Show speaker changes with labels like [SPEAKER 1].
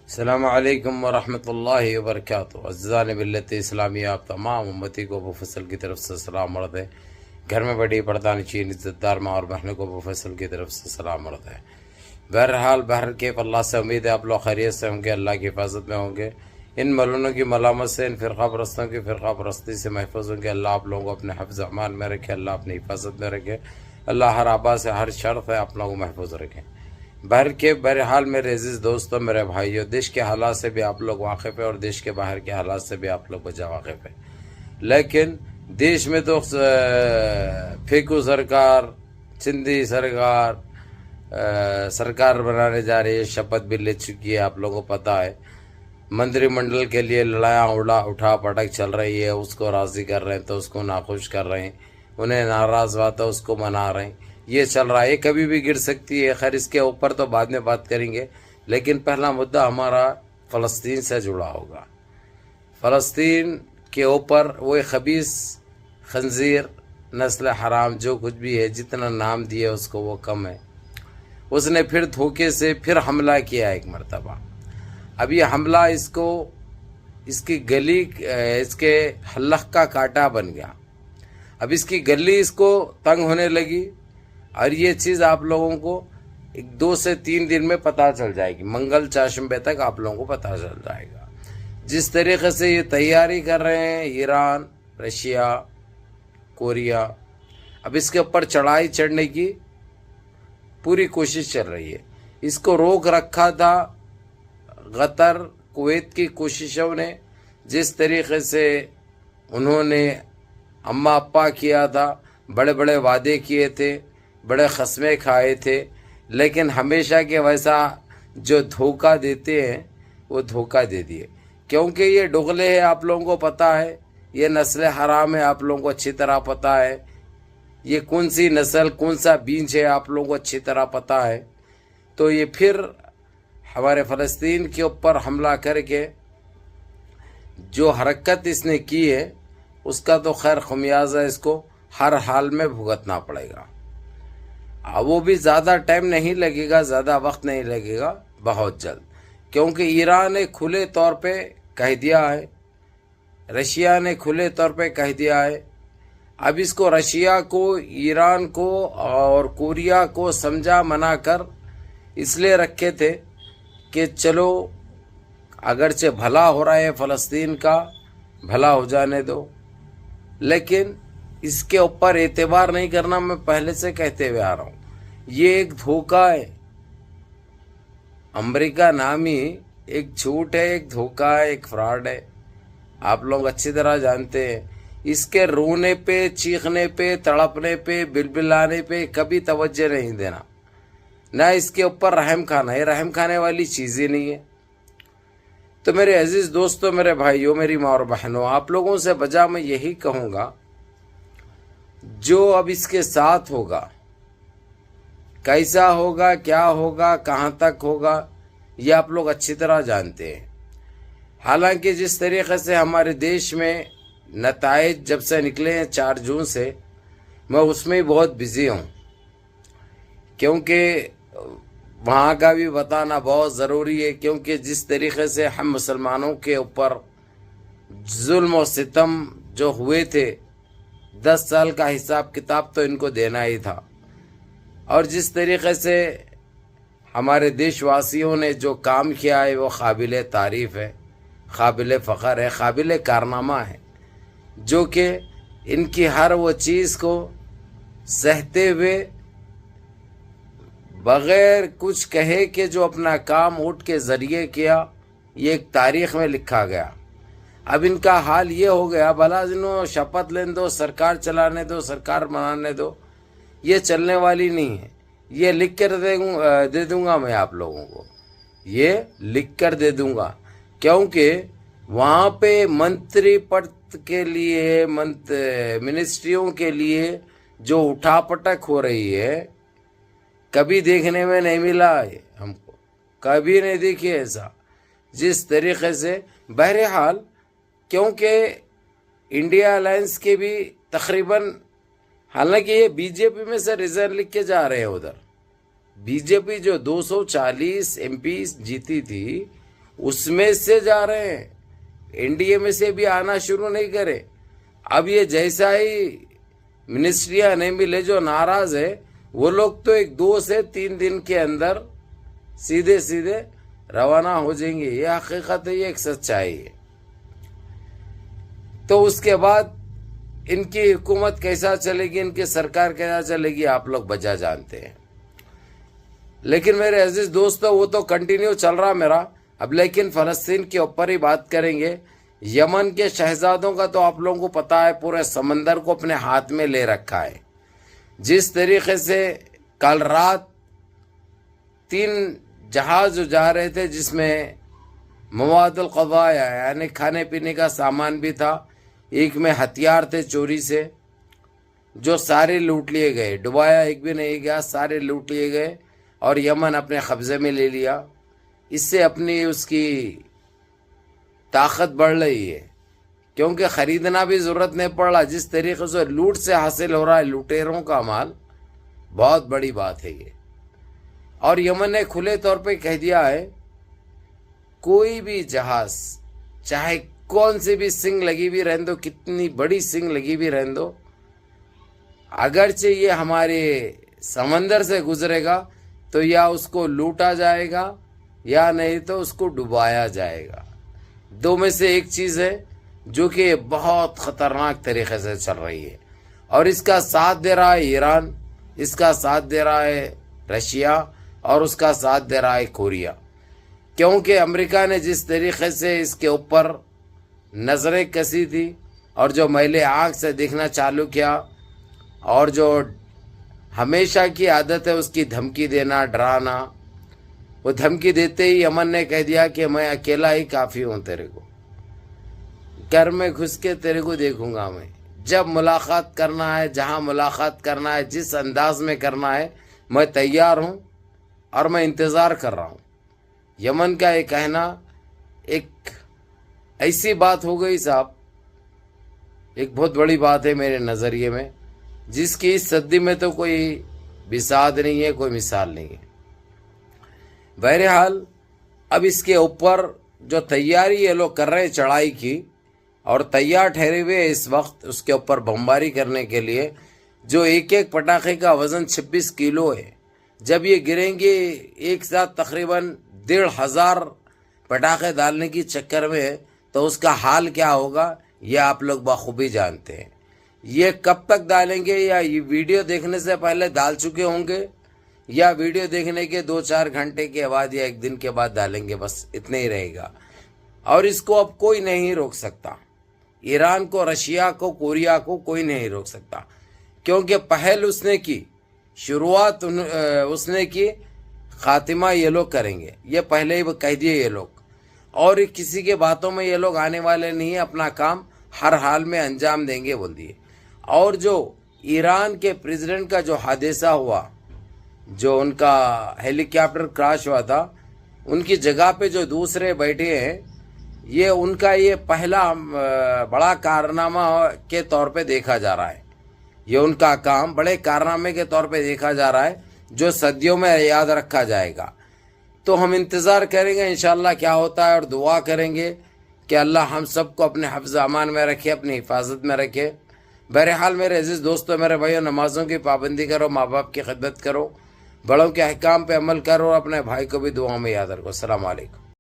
[SPEAKER 1] السلام علیکم ورحمۃ اللہ وبرکاتہ۔ عزیزان ملت اسلامیہ، آپ تمام امتی کو ابو فصل کی طرف سے سلام عرض ہے۔ گھر میں بڑی پردہ نشین عزت دار ماں اور بہنوں کو ابو فصل کی طرف سے سلام عرض ہے۔ بہرحال بہرکیف اللہ سے امید ہے آپ لوگ خیریت سے ہوں گے، اللہ کی حفاظت میں ہوں گے، ان ملونوں کی ملامت سے، ان فرقہ پرستوں کی فرقہ پرستی سے محفوظ ہوں گے۔ اللہ آپ لوگوں کو اپنے حفظ امان میں رکھے، اللہ اپنی حفاظت میں رکھے، اللہ ہر آبا سے ہر شر سے آپ لوگوں کو محفوظ رکھے۔ بہرحال میرے عزیز دوستوں، میرے بھائیوں، دیش کے حالات سے بھی آپ لوگ واقف ہیں اور دیش کے باہر کے حالات سے بھی آپ لوگ بجا واقف ہیں، لیکن دیش میں تو پھیکو سرکار، چندی سرکار بنانے جا رہی ہے، شپت بھی لے چکی ہے، آپ لوگوں کو پتہ ہے۔ منتری منڈل کے لیے لڑائیاں اٹھا پٹک چل رہی ہے، اس کو راضی کر رہے ہیں تو اس کو ناخوش کر رہے ہیں، انہیں ناراض ہوا تو اس کو منا رہے ہیں، یہ چل رہا ہے۔ یہ کبھی بھی گر سکتی ہے، خیر اس کے اوپر تو بعد میں بات کریں گے، لیکن پہلا مدعا ہمارا فلسطین سے جڑا ہوگا۔ فلسطین کے اوپر وہ خبیث خنزیر نسل حرام جو کچھ بھی ہے، جتنا نام دیا اس کو وہ کم ہے، اس نے پھر دھوکے سے پھر حملہ کیا ایک مرتبہ۔ اب یہ حملہ اس کی گلی، اس کے حلق کا کانٹا بن گیا۔ اب اس کی گلی اس کو تنگ ہونے لگی، اور یہ چیز آپ لوگوں کو 2 سے 3 دن میں پتہ چل جائے گی، منگل چاشمبے تک آپ لوگوں کو پتہ چل جائے گا۔ جس طریقے سے یہ تیاری کر رہے ہیں ایران، رشیا، کوریا، اب اس کے اوپر چڑھائی چڑھنے کی پوری کوشش چل رہی ہے۔ اس کو روک رکھا تھا قطر، کویت کی کوششوں نے، جس طریقے سے انہوں نے اما ابا کیا تھا، بڑے بڑے وعدے کیے تھے، بڑے قسمیں کھائے تھے، لیکن ہمیشہ کے ویسا جو دھوکہ دیتے ہیں وہ دھوکہ دے دیے، کیونکہ یہ ڈغلے ہیں، آپ لوگوں کو پتہ ہے، یہ نسل حرام ہے، آپ لوگوں کو اچھی طرح پتہ ہے، یہ کون سی نسل کون سا بیج ہے آپ لوگوں کو اچھی طرح پتہ ہے۔ تو یہ پھر ہمارے فلسطین کے اوپر حملہ کر کے جو حرکت اس نے کی ہے، اس کا تو خیر خمیازہ اس کو ہر حال میں بھگتنا پڑے گا۔ وہ بھی زیادہ ٹائم نہیں لگے گا، زیادہ وقت نہیں لگے گا، بہت جلد، کیونکہ ایران نے کھلے طور پہ کہہ دیا ہے، رشیا نے کھلے طور پہ کہہ دیا ہے۔ اب اس کو رشیا کو، ایران کو اور کوریا کو سمجھا منا کر اس لیے رکھے تھے کہ چلو اگرچہ بھلا ہو رہا ہے فلسطین کا، بھلا ہو جانے دو، لیکن اس کے اوپر اعتبار نہیں کرنا، میں پہلے سے کہتے ہوئے آ رہا ہوں۔ یہ ایک دھوکہ ہے، امریکہ نامی ایک جھوٹ ہے، ایک دھوکہ ہے، ایک فراڈ ہے، آپ لوگ اچھی طرح جانتے ہیں۔ اس کے رونے پہ، چیخنے پہ، تڑپنے پہ، بلبلانے پہ کبھی توجہ نہیں دینا، نہ اس کے اوپر رحم کھانا، یہ رحم کھانے والی چیز ہی نہیں ہے۔ تو میرے عزیز دوستوں، میرے بھائیوں، میری ماں اور بہنوں، آپ لوگوں سے بجا میں یہی کہوں گا، جو اب اس کے ساتھ ہوگا، کیسا ہوگا، کیا ہوگا، کہاں تک ہوگا، یہ آپ لوگ اچھی طرح جانتے ہیں۔ حالانکہ جس طریقے سے ہمارے دیش میں نتائج جب سے نکلے ہیں 4 جون سے، میں اس میں بہت بزی ہوں، کیونکہ وہاں کا بھی بتانا بہت ضروری ہے، کیونکہ جس طریقے سے ہم مسلمانوں کے اوپر ظلم و ستم جو ہوئے تھے، 10 سال کا حساب کتاب تو ان کو دینا ہی تھا، اور جس طریقے سے ہمارے دیش واسیوں نے جو کام کیا ہے وہ قابل تعریف ہے، قابل فخر ہے، قابل کارنامہ ہے، جو کہ ان کی ہر وہ چیز کو سہتے ہوئے بغیر کچھ کہے کہ جو اپنا کام اٹھ کے ذریعے کیا، یہ ایک تاریخ میں لکھا گیا۔ اب ان کا حال یہ ہو گیا، بھلا جنہوں شپت لینے دو، سرکار چلانے دو، سرکار بنانے دو، یہ چلنے والی نہیں ہے۔ یہ لکھ کر دے دوں گا میں آپ لوگوں کو، یہ لکھ کر دے دوں گا، کیونکہ وہاں پہ منتری پد کے لیے، منسٹریوں کے لیے جو اٹھا پٹک ہو رہی ہے، کبھی دیکھنے میں نہیں ملا ہے، ہم کو کبھی نہیں دیکھی ایسا، جس طریقے سے۔ بہرحال کیونکہ انڈیا الائنس کے بھی تقریباً، حالانکہ یہ بی جے پی میں سے ریزائن لکھ کے جا رہے ہیں ادھر، بی جے پی جو 240 ایم پی جیتی تھی، اس میں سے جا رہے ہیں, انڈیا میں سے بھی آنا شروع نہیں کرے. اب یہ جیسا ہی منسٹریاں نہیں ملے جو ناراض ہے, وہ لوگ تو 2 سے 3 دن کے اندر سیدھے روانہ ہو جائیں گے. یہ حقیقت ہے, یہ ایک سچائی ہے. تو اس کے بعد ان کی حکومت کیسا چلے گی, ان کی سرکار کیسا چلے گی, آپ لوگ بجا جانتے ہیں. لیکن میرے عزیز دوستو, وہ تو کنٹینیو چل رہا میرا. اب لیکن فلسطین کے اوپر ہی بات کریں گے. یمن کے شہزادوں کا تو آپ لوگوں کو پتا ہے, پورے سمندر کو اپنے ہاتھ میں لے رکھا ہے. جس طریقے سے کل رات 3 جہاز جو جا رہے تھے, جس میں مواد الغذا یعنی کھانے پینے کا سامان بھی تھا, ایک میں ہتھیار تھے چوری سے, جو سارے لوٹ لیے گئے. ڈبایا ایک بھی نہیں گیا, سارے لوٹ لیے گئے اور یمن اپنے قبضے میں لے لیا. اس سے اپنی اس کی طاقت بڑھ رہی ہے, کیونکہ خریدنا بھی ضرورت نہیں پڑ رہا. جس طریقے سے لوٹ سے حاصل ہو رہا ہے لوٹیروں کا مال, بہت بڑی بات ہے یہ. اور یمن نے کھلے طور پہ کہہ دیا ہے, کوئی بھی جہاز چاہے کون سی بھی سنگ لگی بھی رہن دو, کتنی بڑی سنگ لگی بھی رہن دو, اگرچہ یہ ہمارے سمندر سے گزرے گا تو یا اس کو لوٹا جائے گا یا نہیں تو اس کو ڈبایا جائے گا. 2 میں سے ایک چیز ہے جو کہ بہت خطرناک طریقے سے چل رہی ہے. اور اس کا ساتھ دے رہا ہے ایران, اس کا ساتھ دے رہا ہے رشیا, اور اس کا ساتھ دے رہا ہے کوریا. کیونکہ امریکہ نے جس طریقے سے اس کے اوپر نظریں کسی تھی اور جو میلے آنکھ سے دیکھنا چالو کیا, اور جو ہمیشہ کی عادت ہے اس کی دھمکی دینا, ڈرانا, وہ دھمکی دیتے ہی یمن نے کہہ دیا کہ میں اکیلا ہی کافی ہوں, تیرے کو گھر میں گھس کے تیرے کو دیکھوں گا میں. جب ملاقات کرنا ہے, جہاں ملاقات کرنا ہے, جس انداز میں کرنا ہے, میں تیار ہوں اور میں انتظار کر رہا ہوں. یمن کا یہ کہنا ایک ایسی بات ہو گئی صاحب, ایک بہت بڑی بات ہے میرے نظریے میں, جس کی اس صدی میں تو کوئی بساط نہیں ہے, کوئی مثال نہیں ہے. بہرحال اب اس کے اوپر جو تیاری یہ لوگ کر رہے ہیں چڑھائی کی, اور تیار ٹھہرے ہوئے اس وقت اس کے اوپر بمباری کرنے کے لیے, جو ایک پٹاخے کا وزن 26 کلو ہے. جب یہ گریں گے ایک ساتھ تقریباً 1,500 پٹاخے ڈالنے کی چکر میں, تو اس کا حال کیا ہوگا یہ آپ لوگ بخوبی جانتے ہیں. یہ کب تک ڈالیں گے, یا یہ ویڈیو دیکھنے سے پہلے ڈال چکے ہوں گے, یا ویڈیو دیکھنے کے 2-4 گھنٹے کے بعد یا 1 دن کے بعد ڈالیں گے, بس اتنا ہی رہے گا. اور اس کو اب کوئی نہیں روک سکتا. ایران کو, رشیا کو, کوریا کو کوئی نہیں روک سکتا, کیونکہ پہل اس نے کی, شروعات اس نے کی, خاتمہ یہ لوگ کریں گے. یہ پہلے ہی کہہ دیے یہ لوگ, اور کسی کے باتوں میں یہ لوگ آنے والے نہیں ہیں, اپنا کام ہر حال میں انجام دیں گے بول دیے. اور جو ایران کے پریزیڈنٹ کا جو حادثہ ہوا, جو ان کا ہیلی کاپٹر کراش ہوا تھا, ان کی جگہ پہ جو دوسرے بیٹھے ہیں, یہ ان کا یہ پہلا بڑا کارنامہ کے طور پہ دیکھا جا رہا ہے. یہ ان کا کام بڑے کارنامے کے طور پہ دیکھا جا رہا ہے, جو صدیوں میں یاد رکھا جائے گا. تو ہم انتظار کریں گے انشاءاللہ کیا ہوتا ہے, اور دعا کریں گے کہ اللہ ہم سب کو اپنے حفظ امان میں رکھے, اپنی حفاظت میں رکھے. بہرحال میرے عزیز دوستو, میرے بھائیو, نمازوں کی پابندی کرو, ماں باپ کی خدمت کرو, بڑوں کے احکام پہ عمل کرو, اور اپنے بھائی کو بھی دعاؤں میں یاد رکھو. السلام علیکم.